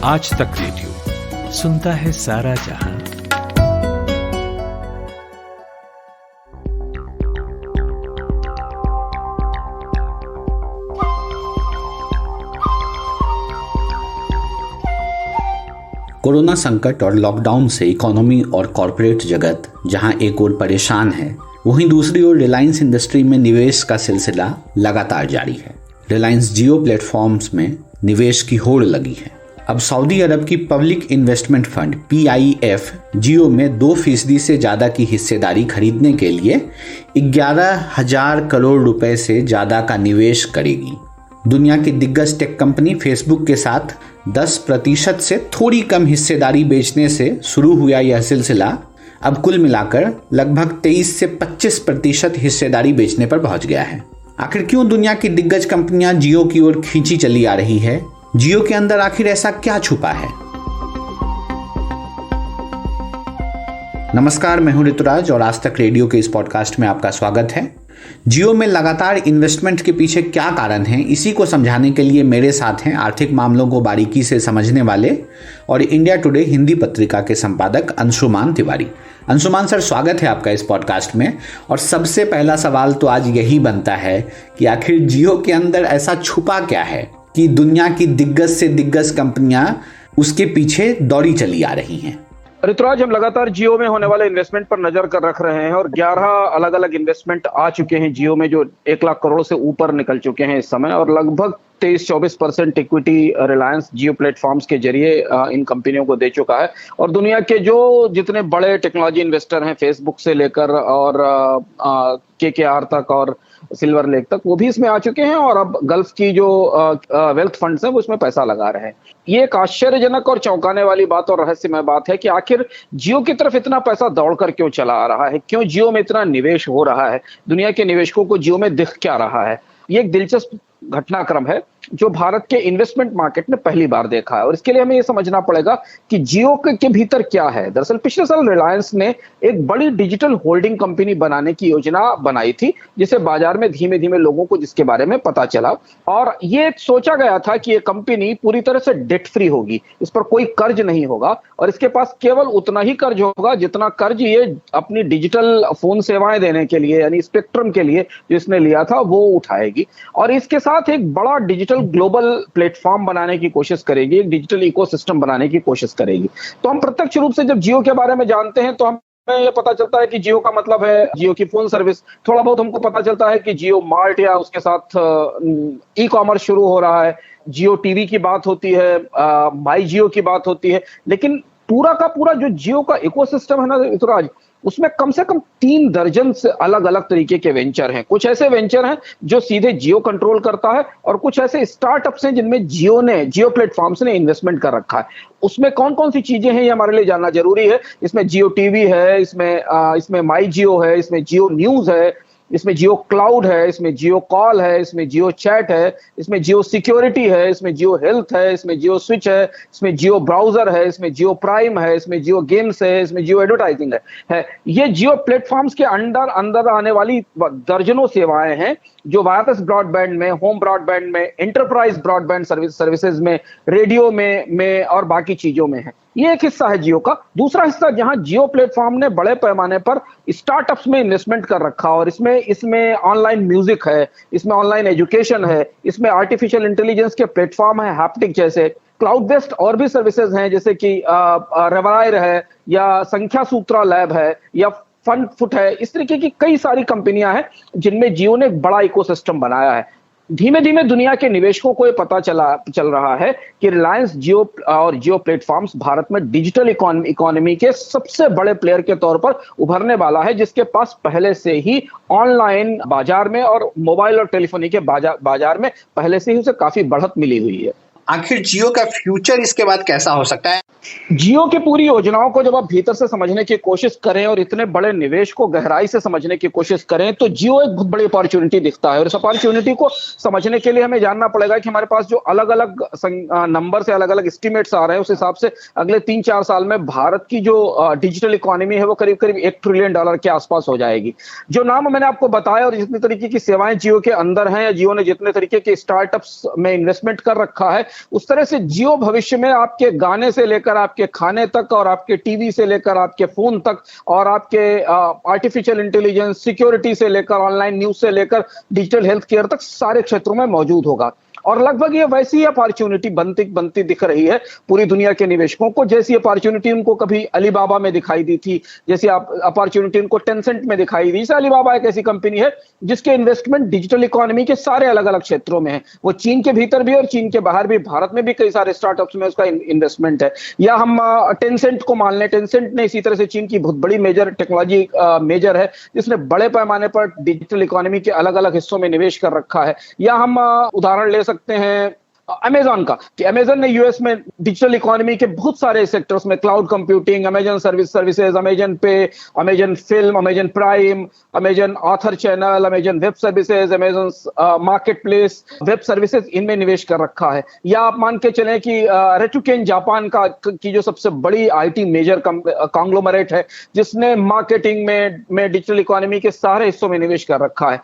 आज तक रेडियो सुनता है सारा जहां। कोरोना संकट और लॉकडाउन से इकोनॉमी और कॉरपोरेट जगत जहां एक ओर परेशान है, वहीं दूसरी ओर रिलायंस इंडस्ट्री में निवेश का सिलसिला लगातार जारी है। रिलायंस जियो प्लेटफॉर्म्स में निवेश की होड़ लगी है। अब सऊदी अरब की पब्लिक इन्वेस्टमेंट फंड PIF जियो में 2% से ज्यादा की हिस्सेदारी खरीदने के लिए 11,000 करोड़ रुपए से ज्यादा का निवेश करेगी। दुनिया की दिग्गज टेक कंपनी फेसबुक के साथ 10% से थोड़ी कम हिस्सेदारी बेचने से शुरू हुआ यह सिलसिला अब कुल मिलाकर लगभग 23 से 25% हिस्सेदारी बेचने पर पहुंच गया है। आखिर क्यों दुनिया की दिग्गज कंपनियां जियो की ओर खींची चली आ रही है? जियो के अंदर आखिर ऐसा क्या छुपा है? नमस्कार, मैं हूं ऋतुराज और आज तक रेडियो के इस पॉडकास्ट में आपका स्वागत है। जियो में लगातार इन्वेस्टमेंट के पीछे क्या कारण है, इसी को समझाने के लिए मेरे साथ हैं आर्थिक मामलों को बारीकी से समझने वाले और इंडिया टुडे हिंदी पत्रिका के संपादक अंशुमान तिवारी। अंशुमान सर, स्वागत है आपका इस पॉडकास्ट में। और सबसे पहला सवाल तो आज यही बनता है कि आखिर जियो के अंदर ऐसा छुपा क्या है कि दुनिया की दिग्गज से दिग्गज कंपनियां उसके पीछे दौड़ी चली आ रही हैं? ऋतुराज, हम लगातार जियो में होने वाले इन्वेस्टमेंट पर नजर कर रख रहे हैं और 11 अलग अलग इन्वेस्टमेंट आ चुके हैं जियो में, जो 1 लाख करोड़ से ऊपर निकल चुके हैं इस समय, और लगभग 23-24% इक्विटी रिलायंस जियो प्लेटफॉर्म्स के जरिए इन कंपनियों को दे चुका है। और दुनिया के जो जितने बड़े टेक्नोलॉजी इन्वेस्टर हैं, फेसबुक से लेकर और KKR तक और सिल्वर लेक तक, वो भी इसमें आ चुके हैं। और अब गल्फ की जो वेल्थ फंड्स हैं वो इसमें पैसा लगा रहे हैं। ये एक आश्चर्यजनक और चौंकाने वाली बात और रहस्यमय बात है कि आखिर जियो की तरफ इतना पैसा दौड़कर क्यों चला आ रहा है, क्यों जियो में इतना निवेश हो रहा है, दुनिया के निवेशकों को जियो में दिख क्या रहा है। ये एक दिलचस्प घटनाक्रम है जो भारत के इन्वेस्टमेंट मार्केट ने पहली बार देखा है। और इसके लिए हमें यह समझना पड़ेगा कि जियो के भीतर क्या है। दरअसल पिछले साल रिलायंस ने एक बड़ी डिजिटल होल्डिंग कंपनी बनाने की योजना बनाई थी, जिसे बाजार में धीमे धीमे लोगों को जिसके बारे में पता चला। और ये सोचा गया था कि ये कंपनी पूरी तरह से डेट फ्री होगी, इस पर कोई कर्ज नहीं होगा और इसके पास केवल उतना ही कर्ज होगा जितना कर्ज ये अपनी डिजिटल फोन सेवाएं देने के लिए, यानी स्पेक्ट्रम के लिए जो इसने लिया था, वो उठाएगी। और इसके साथ एक बड़ा डिजिटल ग्लोबल प्लेटफॉर्म बनाने की कोशिश करेगी, एक डिजिटल इकोसिस्टम बनाने की कोशिश करेगी। तो हम प्रत्यक्ष रूप से जब जियो के बारे में जानते हैं तो हमें यह पता चलता है कि जियो का मतलब है जियो की फोन सर्विस। थोड़ा बहुत हमको पता चलता है कि जियो मार्ट या उसके साथ ई-कॉमर्स शुरू हो रहा है, जियो टीवी की बात होती है, माई जियो की बात होती है। लेकिन पूरा का पूरा जो जियो का इकोसिस्टम है ना ऋतुराज, उसमें कम से कम 3 दर्जन से अलग अलग तरीके के वेंचर हैं। कुछ ऐसे वेंचर हैं जो सीधे जियो कंट्रोल करता है और कुछ ऐसे स्टार्टअप्स हैं जिनमें जियो प्लेटफॉर्म्स ने इन्वेस्टमेंट कर रखा है। उसमें कौन कौन सी चीजें हैं ये हमारे लिए जानना जरूरी है। इसमें जियो टीवी है, इसमें माई जियो है, इसमें जियो न्यूज है, इसमें जियो क्लाउड है, इसमें जियो कॉल है, इसमें जियो चैट है, इसमें जियो सिक्योरिटी है, इसमें जियो हेल्थ है, इसमें जियो स्विच है, इसमें जियो ब्राउजर है, इसमें जियो प्राइम है, इसमें जियो गेम्स है, इसमें जियो एडवर्टाइजिंग है। ये जियो प्लेटफॉर्म्स के अंदर आने वाली दर्जनों सेवाएं हैं जो वायरलेस ब्रॉडबैंड में, होम ब्रॉडबैंड में, एंटरप्राइज ब्रॉडबैंड सर्विसेज में, रेडियो में और बाकी चीजों में है। ये एक हिस्सा है जियो का। दूसरा हिस्सा जहां जियो प्लेटफॉर्म ने बड़े पैमाने पर स्टार्टअप्स में इन्वेस्टमेंट कर रखा और इसमें ऑनलाइन म्यूजिक है, इसमें ऑनलाइन एजुकेशन है, इसमें आर्टिफिशियल इंटेलिजेंस के प्लेटफॉर्म है, हैप्टिक जैसे क्लाउड बेस्ड और भी सर्विसेज हैं, जैसे कि रेवायर है या संख्या सूत्रा लैब है या फन फुट है। इस तरीके की कई सारी कंपनियां हैं जिनमें जियो ने एक बड़ा इकोसिस्टम बनाया है। धीमे धीमे दुनिया के निवेशकों को यह पता चल रहा है कि रिलायंस जियो और जियो प्लेटफॉर्म्स भारत में डिजिटल इकोनॉमी के सबसे बड़े प्लेयर के तौर पर उभरने वाला है, जिसके पास पहले से ही ऑनलाइन बाजार में और मोबाइल और टेलीफोनी के बाजार में पहले से ही उसे काफी बढ़त मिली हुई है। आखिर जियो का फ्यूचर इसके बाद कैसा हो सकता है? जियो की पूरी योजनाओं को जब आप भीतर से समझने की कोशिश करें और इतने बड़े निवेश को गहराई से समझने की कोशिश करें तो जियो एक बहुत बड़ी अपॉर्चुनिटी दिखता है। और इस अपॉर्चुनिटी को समझने के लिए हमें जानना पड़ेगा कि हमारे पास जो अलग अलग नंबर से अलग अलग एस्टिमेट्स आ रहे हैं उस हिसाब से अगले 3-4 साल में भारत की जो डिजिटल इकोनॉमी है वो करीब करीब $1 ट्रिलियन के आसपास हो जाएगी। जो नाम मैंने आपको बताया और जितनी तरीके की सेवाएं जियो के अंदर हैं या जियो ने जितने तरीके के स्टार्टअप्स में इन्वेस्टमेंट कर रखा है उस तरह से जियो भविष्य में आपके गाने से लेकर आपके खाने तक और आपके टीवी से लेकर आपके फोन तक और आपके आर्टिफिशियल इंटेलिजेंस सिक्योरिटी से लेकर ऑनलाइन न्यूज से लेकर डिजिटल हेल्थ केयर तक सारे क्षेत्रों में मौजूद होगा। और लगभग ये वैसी ही अपॉर्चुनिटी बनती दिख रही है पूरी दुनिया के निवेशकों को जैसी अपॉर्चुनिटी उनको कभी अलीबाबा में दिखाई दी थी, जैसी अपॉर्चुनिटी उनको टेंसेंट में दिखाई दी। अलीबाबा एक ऐसी कंपनी है जिसके इन्वेस्टमेंट डिजिटल इकोनॉमी के सारे अलग अलग क्षेत्रों में है। वो चीन के भीतर भी और चीन के बाहर भी, भारत में भी कई सारे स्टार्टअप्स में उसका इन्वेस्टमेंट है। या हम टेंसेंट को मान लें, टेंसेंट ने इसी तरह से चीन की बहुत बड़ी मेजर टेक्नोलॉजी मेजर है जिसने बड़े पैमाने पर डिजिटल इकोनॉमी के अलग अलग हिस्सों में निवेश कर रखा है। या हम उदाहरण ले सकते हैं अमेजन का कि अमेजन ने यूएस में डिजिटल इकोनॉमी के बहुत सारे सेक्टर्स में cloud computing, Amazon services, Amazon pay, Amazon film, Amazon prime, Amazon author channel, Amazon web services, Amazon market place web services इनमें निवेश कर रखा है। या आप मान के चलें कि रेटुकेन जापान की जो सबसे बड़ी आईटी मेजर कॉन्ग्लोमरेट है जिसने मार्केटिंग में डिजिटल इकोनॉमी के सारे हिस्सों में निवेश कर रखा है।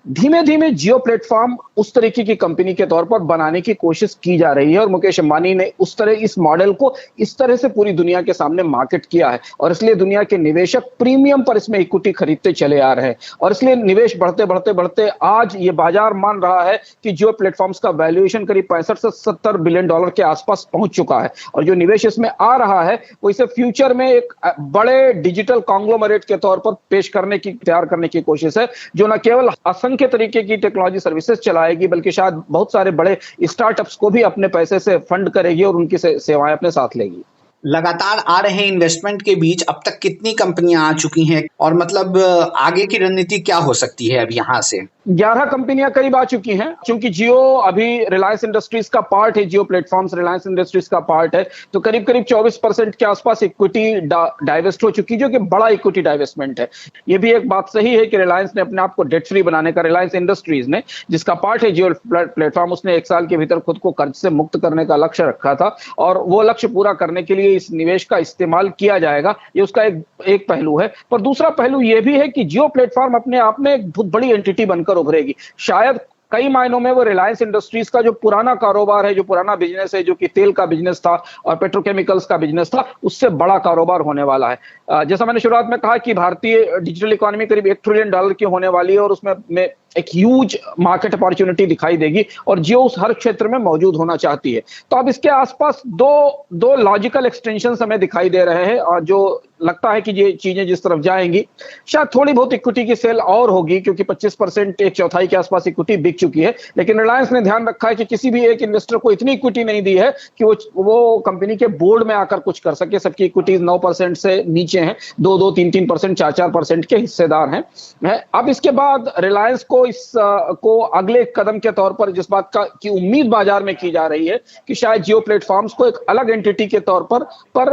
धीमे धीमे जियो प्लेटफॉर्म उस तरीके की कंपनी के तौर पर बनाने की कोशिश की जा रही है और मुकेश अंबानी ने इस मॉडल को इस तरह से पूरी दुनिया के सामने मार्केट किया है और इसलिए दुनिया के निवेशक प्रीमियम पर इसमें इक्विटी खरीदते चले आ रहे हैं। और इसलिए निवेश बढ़ते आज ये बाजार मान रहा है कि जियो प्लेटफॉर्म्स का वैल्यूएशन करीब 65 से $70 बिलियन के आसपास पहुंच चुका है। और जो निवेश इसमें आ रहा है वो इसे फ्यूचर में एक बड़े डिजिटल कॉन्ग्लोमरेट के तौर पर तैयार करने की कोशिश है जो न केवल असंख्य तरीके की टेक्नोलॉजी सर्विसेज चलाएगी बल्कि शायद बहुत सारे बड़े स्टार्टअप्स को भी अपने पैसे से फंड करेगी और उनकी सेवाएं अपने साथ लेगी। लगातार आ रहे इन्वेस्टमेंट के बीच अब तक कितनी कंपनियां आ चुकी हैं और मतलब आगे की रणनीति क्या हो सकती है अब यहाँ से? 11 कंपनियां करीब आ चुकी हैं। क्योंकि जियो अभी रिलायंस इंडस्ट्रीज का पार्ट है, जियो प्लेटफॉर्म्स रिलायंस इंडस्ट्रीज का पार्ट है, तो करीब करीब 24% के आसपास इक्विटी डाइवेस्ट हो चुकी जो कि बड़ा इक्विटी डाइवेस्टमेंट है। ये भी एक बात सही है कि रिलायंस ने अपने आप को डेट फ्री बनाने का, रिलायंस इंडस्ट्रीज ने जिसका पार्ट है जियो प्लेटफॉर्म, उसने 1 साल के भीतर खुद को कर्ज से मुक्त करने का लक्ष्य रखा था और वो लक्ष्य पूरा करने के लिए इस निवेश का इस्तेमाल किया जाएगा। ये उसका एक पहलू है। पर दूसरा पहलू ये भी है कि जियो प्लेटफॉर्म अपने आप में एक बहुत बड़ी एंटिटी बनकर उभरेगी। शायद कई मायनों में वो रिलायंस इंडस्ट्रीज का जो पुराना कारोबार है, जो पुराना बिजनेस है, जो कि तेल का बिजनेस था और पेट्रोकेमिकल्स का बिजनेस था, उससे बड़ा कारोबार होने वाला है। जैसा मैंने शुरुआत में कहा कि भारतीय डिजिटल इकोनॉमी करीब $1 ट्रिलियन की होने वाली है और उसमें एक ह्यूज मार्केट अपॉर्चुनिटी दिखाई देगी और जियो उस हर क्षेत्र में मौजूद होना चाहती है। तो अब इसके आसपास दो लॉजिकल एक्सटेंशन हमें दिखाई दे रहे हैं और जो लगता है कि ये चीजें जिस तरफ जाएंगी शायद थोड़ी बहुत इक्विटी की सेल और होगी क्योंकि 25% 1/4 के आसपास इक्विटी बिक चुकी है। लेकिन रिलायंस ने ध्यान रखा है कि किसी भी एक इन्वेस्टर को इतनी इक्विटी नहीं दी है कि वो कंपनी के बोर्ड में आकर कुछ कर सके। सबकी इक्विटीज 9% से नीचे हैं, 2-2, 3-3%, 4-4% के हिस्सेदार हैं। अब इसके बाद रिलायंस को अगले कदम के तौर पर जिस बात की उम्मीद बाजार में की जा रही है कि शायद जियो प्लेटफॉर्म्स को एक अलग एंटिटी के तौर पर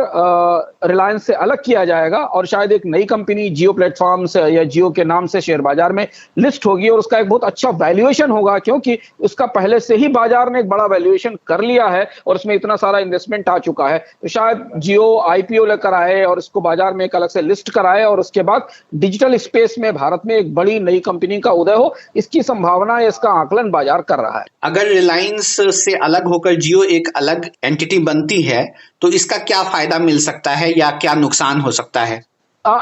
रिलायंस से अलग किया जाएगा और शायद एक नई कंपनी जियो प्लेटफॉर्म्स या जियो के नाम से शेयर बाजार में लिस्ट होगी और उसका एक बहुत अच्छा वैल्यूएशन होगा क्योंकि उसका पहले से ही बाजार ने एक बड़ा वैल्यूएशन कर लिया है और उसमें इतना सारा इन्वेस्टमेंट आ चुका है। तो शायद जियो आईपीओ लेकर आए और इसको बाजार में एक अलग से लिस्ट कराए और उसके बाद डिजिटल स्पेस में भारत में एक बड़ी नई कंपनी का उदय हो, इसकी संभावना है, इसका आकलन बाजार कर रहा है। अगर रिलायंस से अलग होकर जियो एक अलग एंटिटी बनती है तो इसका क्या फायदा मिल सकता है या क्या नुकसान हो सकता है?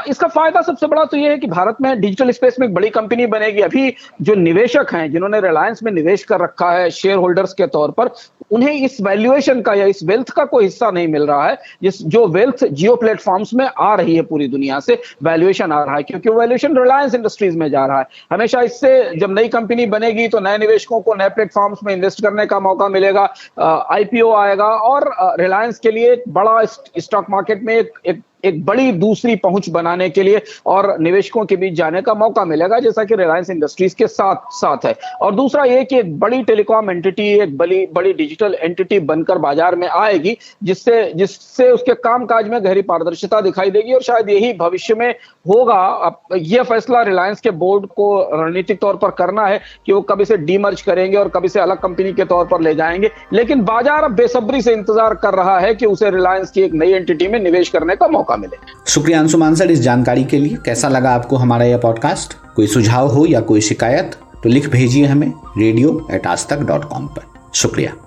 इसका फायदा सबसे बड़ा तो यह है कि भारत में डिजिटल स्पेस में एक बड़ी कंपनी बनेगी। अभी जो निवेशक हैं जिन्होंने रिलायंस में निवेश कर रखा है शेयर होल्डर्स के तौर पर, उन्हें इस वैल्यूएशन का या इस वेल्थ का कोई हिस्सा नहीं मिल रहा है जो वेल्थ जियो प्लेटफॉर्म्स में आ रही है। पूरी दुनिया से वैल्यूएशन आ रहा है क्योंकि वैल्यूएशन रिलायंस इंडस्ट्रीज में जा रहा है। हमेशा इससे जब नई कंपनी बनेगी तो नए निवेशकों को नए प्लेटफॉर्म्स में इन्वेस्ट करने का मौका मिलेगा, आईपीओ आएगा और रिलायंस के लिए एक बड़ा स्टॉक मार्केट में एक एक बड़ी दूसरी पहुंच बनाने के लिए और निवेशकों के बीच जाने का मौका मिलेगा, जैसा कि रिलायंस इंडस्ट्रीज के साथ साथ है। और दूसरा ये कि एक बड़ी टेलीकॉम एंटिटी, एक बड़ी डिजिटल एंटिटी बनकर बाजार में आएगी, जिससे उसके कामकाज में गहरी पारदर्शिता दिखाई देगी। और शायद यही भविष्य में होगा। अब यह फैसला रिलायंस के बोर्ड को रणनीतिक तौर पर करना है कि वो कभी से डीमर्ज करेंगे और कभी से अलग कंपनी के तौर पर ले जाएंगे, लेकिन बाजार अब बेसब्री से इंतजार कर रहा है कि उसे रिलायंस की एक नई एंटिटी में निवेश करने का मौका मिले। शुक्रिया अंशुमान सर इस जानकारी के लिए। कैसा लगा आपको हमारा यह पॉडकास्ट? कोई सुझाव हो या कोई शिकायत तो लिख भेजिए हमें radio@aajtak.com पर। शुक्रिया।